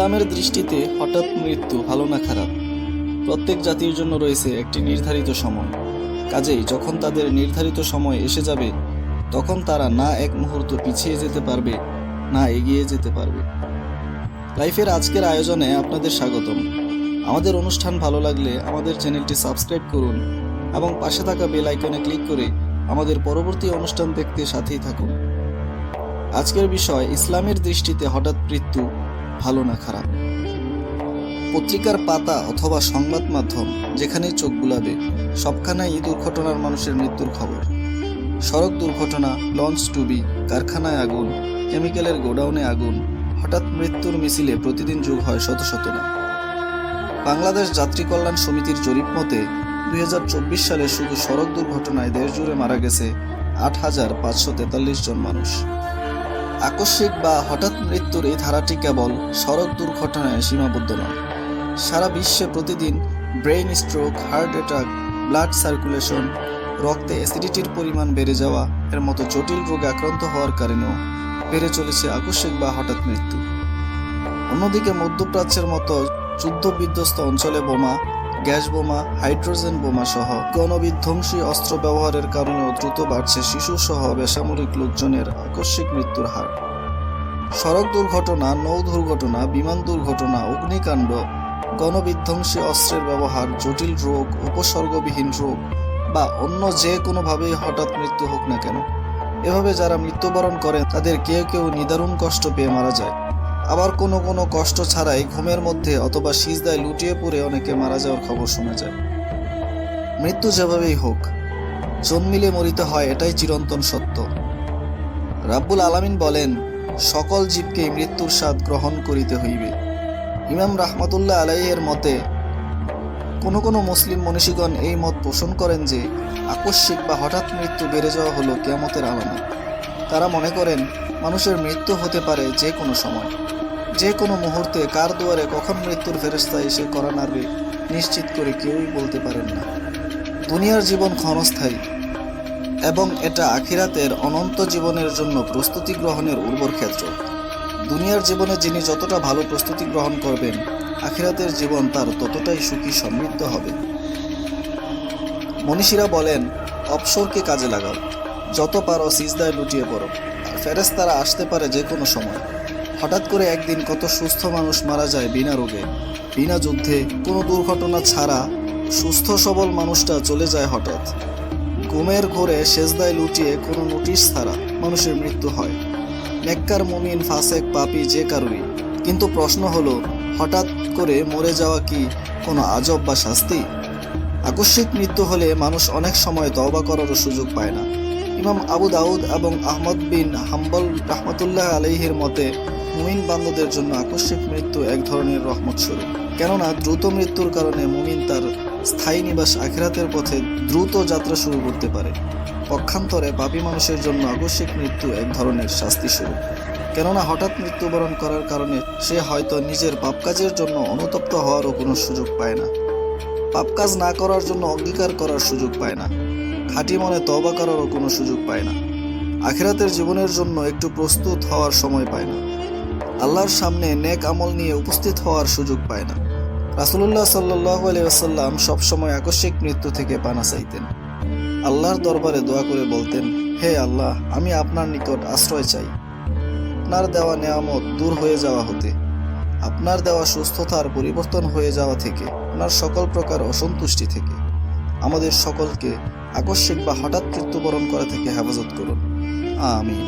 ইসলামের দৃষ্টিতে হঠাৎ মৃত্যু ভালো না খারাপ, প্রত্যেক জাতির জন্য রয়েছে একটি নির্ধারিত সময়। কাজেই যখন তাদের নির্ধারিত সময় এসে যাবে, তখন তারা না এক মুহূর্ত পিছিয়ে যেতে পারবে, না এগিয়ে যেতে পারবে। লাইফের আজকের আয়োজনে আপনাদের স্বাগতম। আমাদের অনুষ্ঠান ভালো লাগলে আমাদের চ্যানেলটি সাবস্ক্রাইব করুন এবং পাশে থাকা বেল আইকনে ক্লিক করে আমাদের পরবর্তী অনুষ্ঠান দেখতে সাথেই থাকুন। আজকের বিষয় ইসলামের দৃষ্টিতে হঠাৎ মৃত্যু ভালো না খারাপ। পত্রিকার পাতা অথবা সংবাদ মাধ্যম যেখানেই চোখ বুলাবে, সবখানেই দুর্ঘটনার মানুষের মৃত্যুর খবর। সড়ক দুর্ঘটনা, লঞ্চ ডুবি, কারখানায় আগুন, কেমিক্যালের গোডাউনে আগুন, হঠাৎ মৃত্যুর মিছিলে প্রতিদিন যোগ হয় শত শত না। বাংলাদেশ যাত্রী কল্যাণ সমিতির জরিপ মতে 2024 সালে শুধু সড়ক দুর্ঘটনায় দেশ জুড়ে মারা গেছে 8,543 জন মানুষ। আকস্মিক বা হঠাৎ মৃত্যুর এই ধারাটি কেবল সড়ক দুর্ঘটনায় সীমাবদ্ধ নয়। সারা বিশ্বে প্রতিদিন brain stroke, heart attack, blood circulation, রক্তে অ্যাসিডিটির পরিমাণ বেড়ে যাওয়া এর মতো জটিল রোগে আক্রান্ত হওয়ার কারণেও বেড়ে চলেছে আকস্মিক বা হঠাৎ মৃত্যু। অন্যদিকে মধ্যপ্রাচ্যের মতো যুদ্ধ বিধ্বস্ত অঞ্চলে বোমা, গ্যাস বোমা, হাইড্রোজেন বোমা সহ গণবিধ্বংসী অস্ত্র ব্যবহারের কারণেও দ্রুত বাড়ছে শিশু সহ বেসামরিক লোকজনের আকস্মিক মৃত্যুর হার। সড়ক দুর্ঘটনা, নৌ দুর্ঘটনা, বিমান দুর্ঘটনা, অগ্নিকাণ্ড, গণবিধ্বংসী অস্ত্রের ব্যবহার, জটিল রোগ, উপসর্গবিহীন রোগ বা অন্য যে কোনোভাবেই হঠাৎ মৃত্যু হোক না কেন, এভাবে যারা মৃত্যুবরণ করে তাদের কেউ কেউ নিদারুণ কষ্ট পেয়ে মারা যায়। আবার কোনো কোনো কষ্ট ছাড়াই ঘুমের মধ্যে অথবা সিজদায় লুটিয়ে পড়ে অনেকে মারা যাওয়ার খবর শোনা যায়। মৃত্যু যেভাবেই হোক, জন্মিলে মরিতে হয়, এটাই চিরন্তন সত্য। রাব্বুল আলামিন বলেন, সকল জীবকেই মৃত্যুর স্বাদ গ্রহণ করিতে হইবে। ইমাম রাহমাতুল্লাহ আলাইহির মতে কোনো কোনো মুসলিম মনীষীগণ এই মত পোষণ করেন যে আকস্মিক বা হঠাৎ মৃত্যু বেড়ে যাওয়া হলো কিয়ামতের আলামত। তারা মনে করেন মানুষের মৃত্যু হতে পারে যে কোনো সময়, যে কোনো মুহূর্তে। কার দুয়ারে কখন মৃত্যুর ফেরেশতা এসে করা নাড়বে নিশ্চিত করে কেউই বলতে পারেন না। দুনিয়ার জীবন ক্ষণস্থায়ী এবং এটা আখিরাতের অনন্ত জীবনের জন্য প্রস্তুতি গ্রহণের উর্বর ক্ষেত্র। দুনিয়ার জীবনে যিনি যতটা ভালো প্রস্তুতি গ্রহণ করবেন, আখিরাতের জীবন তার ততটাই সুখী সমৃদ্ধ হবে। মনীষীরা বলেন, অবসরকে কাজে লাগাও, যত পারো সিজদায় লুটিয়ে পড়ো। আর ফেরেশতারা আসতে পারে যে কোনো সময়। হঠাৎ করে একদিন কত সুস্থ মানুষ মারা যায় বিনা রোগে, বিনা যুদ্ধে, কোনো দুর্ঘটনা ছাড়া। সুস্থ সবল মানুষটা চলে যায় হঠাৎ। ঘুমের ঘোরে সেজদায় লুটিয়ে কোনো নোটিশ ছাড়া মানুষের মৃত্যু হয়। নেককার, মুমিন, ফাসেক, পাপী যে কারোরই। কিন্তু প্রশ্ন হলো, হঠাৎ করে মরে যাওয়া কি কোনো আজব বা শাস্তি? আকস্মিক মৃত্যু হলে মানুষ অনেক সময় তওবা করারও সুযোগ পায় না। ইমাম আবু দাউদ এবং আহমদ বিন হাম্বল রাহমাতুল্লাহ আলাইহির মতে মুমিন বান্দাদের জন্য আকস্মিক মৃত্যু এক ধরনের রহমত স্বরূপ। কেননা দ্রুত মৃত্যুর কারণে মুমিন তার স্থায়ী নিবাস আখিরাতের পথে দ্রুত যাত্রা শুরু করতে পারে। পক্ষান্তরে পাপী মানুষের জন্য আকস্মিক মৃত্যু এক ধরনের শাস্তি স্বরূপ। কেননা হঠাৎ মৃত্যুবরণ করার কারণে সে হয়তো নিজের পাপ কাজের জন্য অনুতপ্ত হওয়ারও কোনো সুযোগ পায় না, পাপ কাজ না করার জন্য অঙ্গীকার করার সুযোগ পায় না, খাঁটি মনে তওবা করারও কোনো সুযোগ পায় না, আখিরাতের জীবনের জন্য একটু প্রস্তুত হওয়ার সময় পায় না, আল্লাহর সামনে নেক আমল নিয়ে উপস্থিত হওয়ার সুযোগ পায় না। রাসূলুল্লাহ সাল্লাল্লাহু আলাইহি ওয়াসাল্লাম সবসময় আকস্মিক মৃত্যু থেকে পানা চাইতেন। আল্লাহর দরবারে দোয়া করে বলতেন, হে আল্লাহ, আমি আপনার নিকট আশ্রয় চাই আপনার দেওয়া নেয়ামত দূর হয়ে যাওয়া হতে, আপনার দেওয়া সুস্থতার পরিবর্তন হয়ে যাওয়া থেকে, আপনার সকল প্রকার অসন্তুষ্টি থেকে। আমাদের সকলকে আকস্মিক বা হঠাৎ মৃত্যুবরণ করা থেকে হেফাজত করুন, আমিন।